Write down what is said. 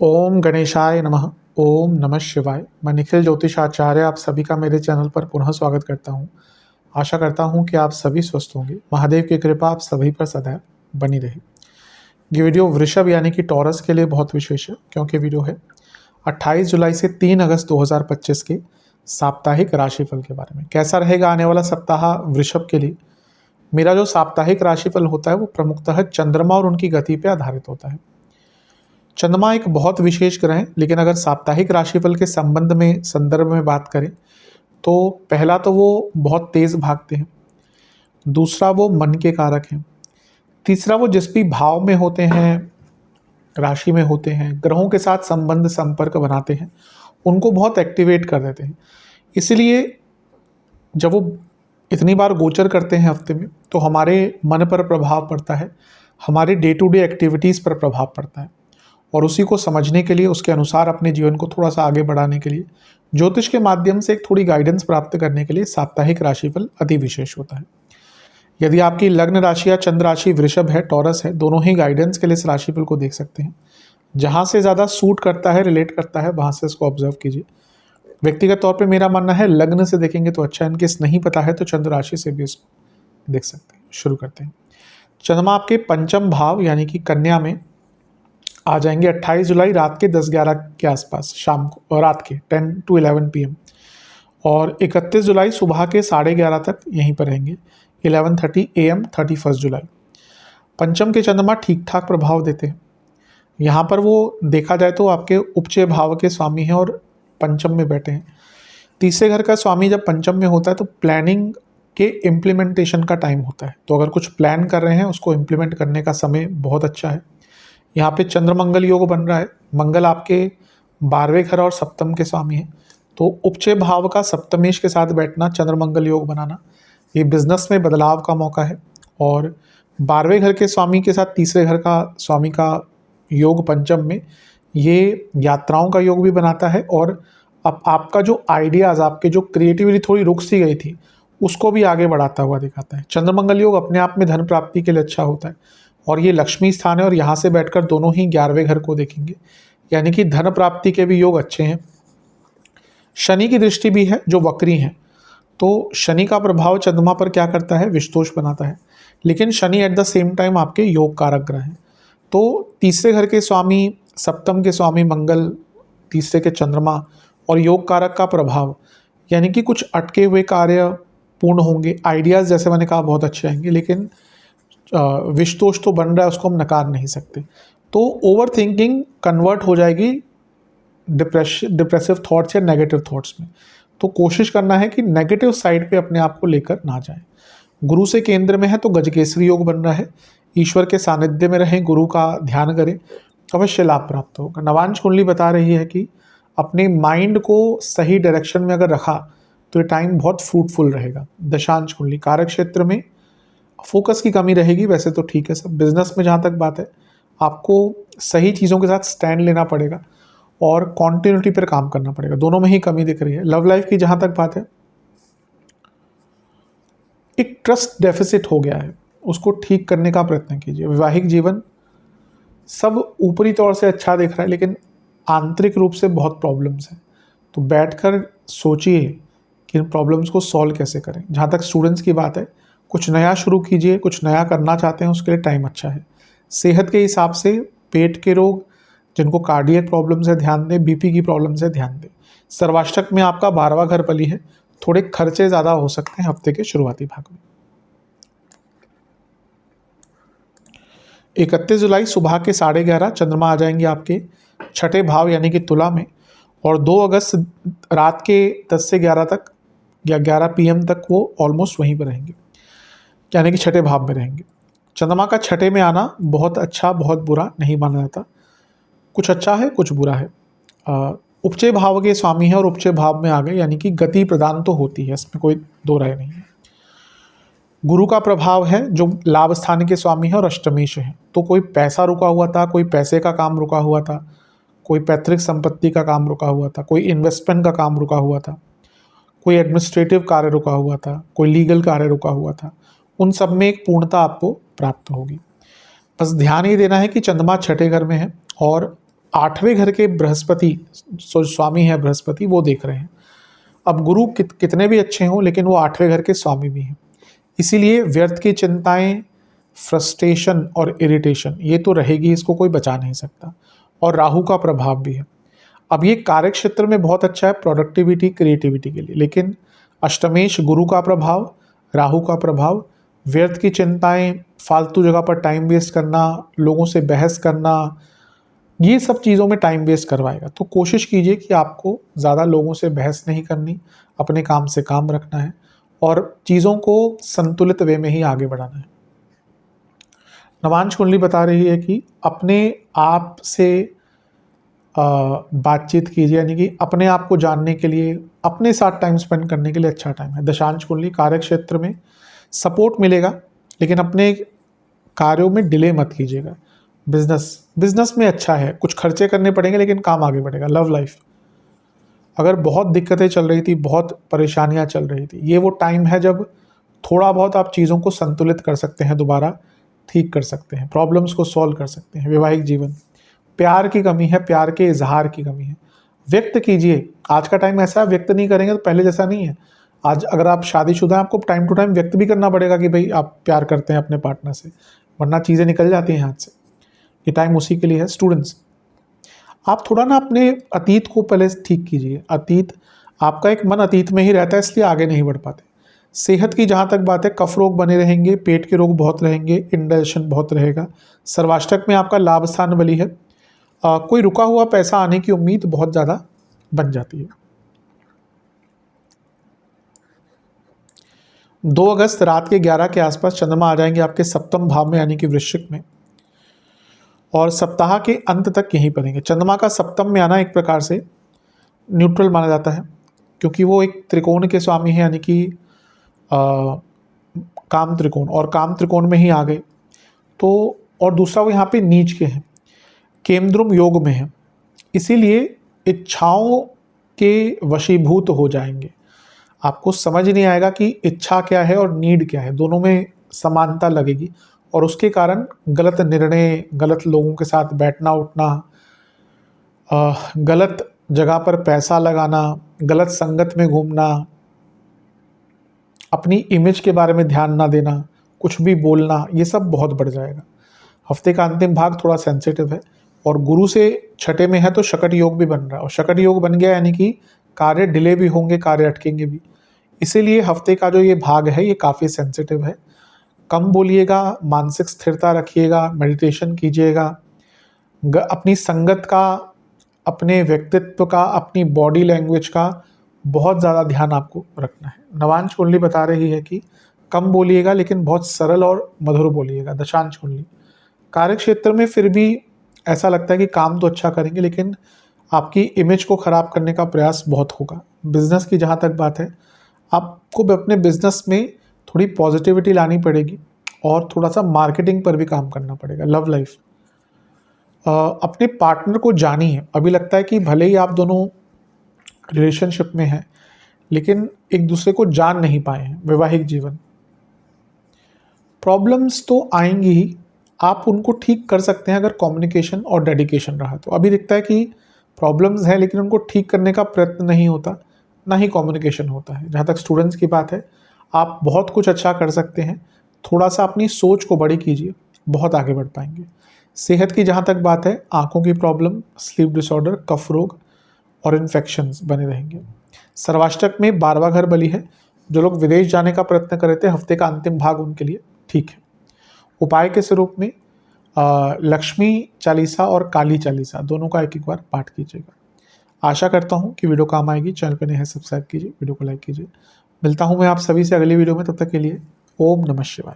ओम गणेशाय नमः। ओम नमः शिवाय। मैं निखिल ज्योतिषाचार्य आप सभी का मेरे चैनल पर पुनः स्वागत करता हूं। आशा करता हूं कि आप सभी स्वस्थ होंगे। महादेव की कृपा आप सभी पर सदैव बनी रहे। ये वीडियो वृषभ यानी कि टॉरस के लिए बहुत विशेष है, क्योंकि वीडियो है 28 जुलाई से 3 अगस्त 2025 के साप्ताहिक राशिफल के बारे में। कैसा रहेगा आने वाला सप्ताह वृषभ के लिए। मेरा जो साप्ताहिक राशिफल होता है वो प्रमुखतः चंद्रमा और उनकी गति पर आधारित होता है। चंद्रमा एक बहुत विशेष ग्रह है, लेकिन अगर साप्ताहिक राशिफल के संदर्भ में बात करें तो पहला तो वो बहुत तेज भागते हैं, दूसरा वो मन के कारक हैं, तीसरा वो जिस भी भाव में होते हैं, राशि में होते हैं, ग्रहों के साथ संबंध संपर्क बनाते हैं, उनको बहुत एक्टिवेट कर देते हैं। इसलिए जब वो इतनी बार गोचर करते हैं हफ्ते में, तो हमारे मन पर प्रभाव पड़ता है, हमारे डे टू डे एक्टिविटीज़ पर प्रभाव पड़ता है। और उसी को समझने के लिए, उसके अनुसार अपने जीवन को थोड़ा सा आगे बढ़ाने के लिए, ज्योतिष के माध्यम से एक थोड़ी गाइडेंस प्राप्त करने के लिए साप्ताहिक राशिफल अति विशेष होता है। यदि आपकी लग्न राशि या चंद्र राशि वृषभ है, टॉरस है, दोनों ही गाइडेंस के लिए इस राशिफल को देख सकते हैं। जहाँ से ज़्यादा सूट करता है, रिलेट करता है, वहाँ से इसको ऑब्जर्व कीजिए। व्यक्तिगत तौर पर मेरा मानना है लग्न से देखेंगे तो अच्छा, इनकेस नहीं पता है तो चंद्र राशि से भी इसको देख सकते हैं। शुरू करते हैं। चंद्रमा आपके पंचम भाव यानी कि कन्या में आ जाएंगे 28 जुलाई रात के 10-11 के आसपास, शाम को, और रात के 10 to 11 PM, और 31 जुलाई सुबह के 11:30 तक यहीं पर रहेंगे, 11:30 AM 31 जुलाई। पंचम के चंद्रमा ठीक ठाक प्रभाव देते हैं। यहाँ पर वो देखा जाए तो आपके उपचय भाव के स्वामी हैं और पंचम में बैठे हैं। तीसरे घर का स्वामी जब पंचम में होता है तो प्लानिंग के इम्प्लीमेंटेशन का टाइम होता है। तो अगर कुछ प्लान कर रहे हैं, उसको इम्प्लीमेंट करने का समय बहुत अच्छा है। यहाँ पे चंद्र मंगल योग बन रहा है। मंगल आपके 12वें घर और सप्तम के स्वामी हैं, तो उपचय भाव का सप्तमेश के साथ बैठना, चंद्र मंगल योग बनाना, ये बिजनेस में बदलाव का मौका है। और 12वें घर के स्वामी के साथ तीसरे घर का स्वामी का योग पंचम में, ये यात्राओं का योग भी बनाता है। और अब आपका जो आइडियाज़, आपके जो क्रिएटिविटी थोड़ी रुक सी गई थी, उसको भी आगे बढ़ाता हुआ दिखाता है। चंद्र मंगल योग अपने आप में धन प्राप्ति के लिए अच्छा होता है, और ये लक्ष्मी स्थान है, और यहाँ से बैठकर दोनों ही 11वें घर को देखेंगे, यानी कि धन प्राप्ति के भी योग अच्छे हैं। शनि की दृष्टि भी है जो वक्री हैं, तो शनि का प्रभाव चंद्रमा पर क्या करता है, विषदोष बनाता है। लेकिन Shani at the same time आपके योग कारक ग्रह हैं। तो तीसरे घर के स्वामी, सप्तम के स्वामी मंगल, तीसरे के चंद्रमा और योग कारक का प्रभाव, यानी कि कुछ अटके हुए कार्य पूर्ण होंगे। आइडियाज़ जैसे मैंने कहा बहुत अच्छे आएंगे, लेकिन विषदोष तो बन रहा है, उसको हम नकार नहीं सकते। तो ओवर थिंकिंग कन्वर्ट हो जाएगी डिप्रेसिव थॉट्स या नेगेटिव थॉट्स में। तो कोशिश करना है कि नेगेटिव साइड पे अपने आप को लेकर ना जाए। गुरु से केंद्र में है तो गजकेसरी योग बन रहा है। ईश्वर के सानिध्य में रहें, गुरु का ध्यान करें, अवश्य लाभ प्राप्त होगा। नवांश कुंडली बता रही है कि अपने माइंड को सही डायरेक्शन में अगर रखा तो ये टाइम बहुत फ्रूटफुल रहेगा। दशांश कुंडली कार्य क्षेत्र में फोकस की कमी रहेगी, वैसे तो ठीक है सब। बिजनेस में जहाँ तक बात है, आपको सही चीज़ों के साथ स्टैंड लेना पड़ेगा और कॉन्टिन्यूटी पर काम करना पड़ेगा, दोनों में ही कमी दिख रही है। लव लाइफ की जहाँ तक बात है, एक ट्रस्ट डेफिसिट हो गया है, उसको ठीक करने का प्रयत्न कीजिए। वैवाहिक जीवन सब ऊपरी तौर से अच्छा दिख रहा है, लेकिन आंतरिक रूप से बहुत प्रॉब्लम्स हैं। तो बैठकर सोचिए कि इन प्रॉब्लम्स को सॉल्व कैसे करें। जहाँ तक स्टूडेंट्स की बात है, कुछ नया शुरू कीजिए, कुछ नया करना चाहते हैं, उसके लिए टाइम अच्छा है। सेहत के हिसाब से पेट के रोग, जिनको कार्डियक प्रॉब्लम से ध्यान दें, बीपी की प्रॉब्लम से ध्यान दें। सर्वाष्टक में आपका 12वां घर बली है, थोड़े खर्चे ज़्यादा हो सकते हैं हफ्ते के शुरुआती भाग में। 31 जुलाई सुबह के 11:30 चंद्रमा आ जाएंगे आपके छठे भाव यानी कि तुला में, और 2 अगस्त रात के 10 से 11 तक या 11 PM तक वो ऑलमोस्ट वहीं पर रहेंगे, यानी कि छठे भाव में रहेंगे। चंद्रमा का छठे में आना बहुत अच्छा बहुत बुरा नहीं माना जाता, कुछ अच्छा है कुछ बुरा है। उपचय भाव के स्वामी है और उपचय भाव में आ गए, यानी कि गति प्रदान तो होती है, इसमें कोई दो राय नहीं है। गुरु का प्रभाव है जो लाभ स्थान के स्वामी है और अष्टमेश है। तो कोई पैसा रुका हुआ था, कोई पैसे का काम रुका हुआ था, कोई पैतृक संपत्ति का काम रुका हुआ था, कोई इन्वेस्टमेंट का काम रुका हुआ था, कोई एडमिनिस्ट्रेटिव कार्य रुका हुआ था, कोई लीगल कार्य रुका हुआ था, उन सब में एक पूर्णता आपको प्राप्त होगी। बस ध्यान ये देना है कि चंद्रमा छठे घर में है और आठवें घर के बृहस्पति स्वामी है, बृहस्पति वो देख रहे हैं। अब गुरु कितने भी अच्छे हों लेकिन वो आठवें घर के स्वामी भी हैं, इसीलिए व्यर्थ की चिंताएं, फ्रस्ट्रेशन और इरिटेशन ये तो रहेगी, इसको कोई बचा नहीं सकता। और राहु का प्रभाव भी है। अब ये कार्य क्षेत्र में बहुत अच्छा है प्रोडक्टिविटी क्रिएटिविटी के लिए, लेकिन अष्टमेश गुरु का प्रभाव, राहु का प्रभाव, व्यर्थ की चिंताएं, फालतू जगह पर टाइम वेस्ट करना, लोगों से बहस करना, ये सब चीज़ों में टाइम वेस्ट करवाएगा। तो कोशिश कीजिए कि आपको ज़्यादा लोगों से बहस नहीं करनी, अपने काम से काम रखना है और चीज़ों को संतुलित वे में ही आगे बढ़ाना है। नवांश कुंडली बता रही है कि अपने आप से बातचीत कीजिए, यानी कि अपने आप को जानने के लिए, अपने साथ टाइम स्पेंड करने के लिए अच्छा टाइम है। दशांश कुंडली कार्य क्षेत्र में सपोर्ट मिलेगा, लेकिन अपने कार्यों में डिले मत कीजिएगा। बिजनेस में अच्छा है, कुछ खर्चे करने पड़ेंगे लेकिन काम आगे बढ़ेगा। लव लाइफ, अगर बहुत दिक्कतें चल रही थी, बहुत परेशानियां चल रही थी, ये वो टाइम है जब थोड़ा बहुत आप चीज़ों को संतुलित कर सकते हैं, दोबारा ठीक कर सकते हैं, प्रॉब्लम्स को सॉल्व कर सकते हैं। वैवाहिक जीवन, प्यार की कमी है, प्यार के इजहार की कमी है, व्यक्त कीजिए। आज का टाइम ऐसा है, व्यक्त नहीं करेंगे तो पहले जैसा नहीं है। आज अगर आप शादीशुदा हैं, आपको टाइम टू टाइम व्यक्त भी करना पड़ेगा कि भाई आप प्यार करते हैं अपने पार्टनर से, वरना चीज़ें निकल जाती हैं हाथ से। ये टाइम उसी के लिए है। स्टूडेंट्स, आप थोड़ा ना अपने अतीत को पहले ठीक कीजिए। अतीत, आपका एक मन अतीत में ही रहता है, इसलिए आगे नहीं बढ़ पाते। सेहत की जहाँ तक बात है, कफ रोग बने रहेंगे, पेट के रोग बहुत रहेंगे, इंडाइजेशन बहुत रहेगा। सर्वाष्टक में आपका लाभ स्थान बली है, कोई रुका हुआ पैसा आने की उम्मीद बहुत ज़्यादा बन जाती है। 2 अगस्त रात के 11 के आसपास चंद्रमा आ जाएंगे आपके सप्तम भाव में, यानी कि वृश्चिक में, और सप्ताह के अंत तक यहीं पर रहेंगे। चंद्रमा का सप्तम में आना एक प्रकार से न्यूट्रल माना जाता है, क्योंकि वो एक त्रिकोण के स्वामी है, यानी कि काम त्रिकोण, और काम त्रिकोण में ही आ गए तो, और दूसरा वो यहाँ पे नीच के हैं, केमद्रुम योग में है, इसीलिए इच्छाओं के वशीभूत हो जाएंगे। आपको समझ नहीं आएगा कि इच्छा क्या है और नीड क्या है, दोनों में समानता लगेगी, और उसके कारण गलत निर्णय, गलत लोगों के साथ बैठना उठना, गलत जगह पर पैसा लगाना, गलत संगत में घूमना, अपनी इमेज के बारे में ध्यान ना देना, कुछ भी बोलना, ये सब बहुत बढ़ जाएगा। हफ्ते का अंतिम भाग थोड़ा सेंसिटिव है, और गुरु से छठे में है तो शकट योग भी बन रहा है, और शकट योग बन गया यानी कि कार्य डिले भी होंगे, कार्य अटकेंगे भी। इसीलिए हफ्ते का जो ये भाग है ये काफ़ी सेंसिटिव है। कम बोलिएगा, मानसिक स्थिरता रखिएगा, मेडिटेशन कीजिएगा, अपनी संगत का, अपने व्यक्तित्व का, अपनी बॉडी लैंग्वेज का बहुत ज़्यादा ध्यान आपको रखना है। नवांश कुंडली बता रही है कि कम बोलिएगा लेकिन बहुत सरल और मधुर बोलिएगा। दशांश कुंडली, कार्य क्षेत्र में फिर भी ऐसा लगता है कि काम तो अच्छा करेंगे, लेकिन आपकी इमेज को ख़राब करने का प्रयास बहुत होगा। बिजनेस की जहाँ तक बात है, आपको अपने बिजनेस में थोड़ी पॉजिटिविटी लानी पड़ेगी और थोड़ा सा मार्केटिंग पर भी काम करना पड़ेगा। लव लाइफ, अपने पार्टनर को जानिए। अभी लगता है कि भले ही आप दोनों रिलेशनशिप में हैं, लेकिन एक दूसरे को जान नहीं पाए हैं। वैवाहिक जीवन, प्रॉब्लम्स तो आएंगी ही, आप उनको ठीक कर सकते हैं अगर कम्युनिकेशन और डेडिकेशन रहा तो। अभी दिखता है कि प्रॉब्लम्स हैं लेकिन उनको ठीक करने का प्रयत्न नहीं होता, ना ही कम्युनिकेशन होता है। जहाँ तक स्टूडेंट्स की बात है, आप बहुत कुछ अच्छा कर सकते हैं, थोड़ा सा अपनी सोच को बड़ी कीजिए, बहुत आगे बढ़ पाएंगे। सेहत की जहाँ तक बात है, आंखों की प्रॉब्लम, स्लीप डिसऑर्डर, कफ रोग और इन्फेक्शंस बने रहेंगे। सर्वाष्टक में 12वां घर बली है, जो लोग विदेश जाने का प्रयत्न कर रहे थे, हफ्ते का अंतिम भाग उनके लिए ठीक है। उपाय के स्वरूप में लक्ष्मी चालीसा और काली चालीसा दोनों का एक बार पाठ कीजिएगा। आशा करता हूँ कि वीडियो काम आएगी। चैनल पर नए हैं, सब्सक्राइब कीजिए, वीडियो को लाइक कीजिए। मिलता हूँ मैं आप सभी से अगली वीडियो में, तब तक के लिए ओम नमः शिवाय।